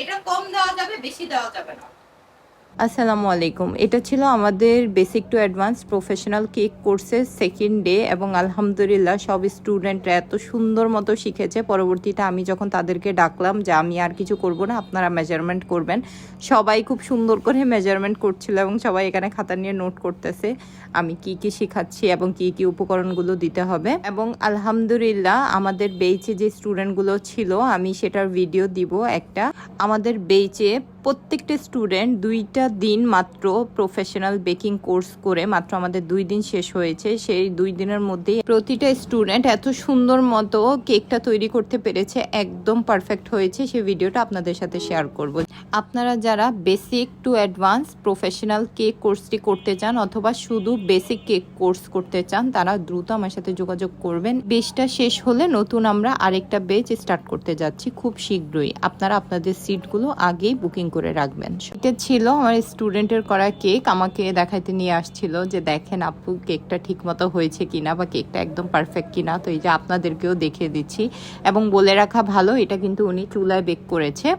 এটা কম দেওয়া যাবে, বেশি দেওয়া যাবে না। আসসালামু আলাইকুম। এটা ছিল আমাদের basic to advance professional cake কোর্সের সেকেন্ড ডে এবং আলহামদুলিল্লাহ সব স্টুডেন্টরা এত সুন্দর মতো শিখেছে। পরবর্তীতে আমি যখন তাদেরকে ডাকলাম যে আমি আর কিছু করব না, আপনারা মেজারমেন্ট করবেন, সবাই খুব সুন্দর করে মেজারমেন্ট করছিল এবং সবাই এখানে খাতা নিয়ে নোট করতেছে আমি কি কি শেখাচ্ছি এবং কি কি উপকরণগুলো দিতে হবে। এবং আলহামদুলিল্লাহ আমাদের বেইচে যে স্টুডেন্টগুলো ছিল আমি সেটার ভিডিও দিব একটা। আমাদের বেইচে প্রত্যেকটা স্টুডেন্ট 2টা দিন মাত্র প্রফেশনাল বেকিং কোর্স করে মাত্র আমাদের 2 দিন শেষ হয়েছে। সেই 2 দিনের মধ্যে প্রতিটা স্টুডেন্ট এত সুন্দর মতো কেকটা তৈরি করতে পেরেছে, একদম পারফেক্ট হয়েছে। সেই ভিডিওটা আপনাদের সাথে শেয়ার করব। আপনারা যারা basic to advance professional cake কোর্সটি করতে চান অথবা শুধু বেসিক কেক কোর্স করতে চান, তারা দ্রুত আমার সাথে যোগাযোগ করবেন। বেচটা শেষ হলে নতুন আমরা আরেকটা বেচ স্টার্ট করতে যাচ্ছি খুব শীঘ্রই। আপনারা আপনাদের সিটগুলো আগেই বুকিং করে রাখবেন। এটা ছিল আমার স্টুডেন্টের করা কেক, আমাকে দেখাইতে নিয়ে আসছিল যে দেখেন আপু কেকটা ঠিক মতো হয়েছে কিনা বা কেকটা একদম পারফেক্ট কিনা। তো এই যে আপনাদেরকেও দেখিয়ে দিচ্ছি এবং বলে রাখা ভালো, এটা কিন্তু উনি চুলায় বেক করেছে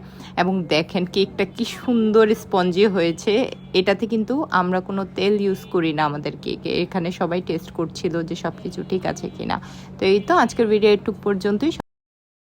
এবং দেখেন কেকটা কি সুন্দর স্পঞ্জি হয়েছে। এটাতে কিন্তু আমরা কোনো তেল ইউজ করি না আমাদের কেকে। এখানে সবাই টেস্ট করছিল যে সব কিছু ঠিক আছে কিনা। তো এই তো আজকের ভিডিও একটু পর্যন্তই।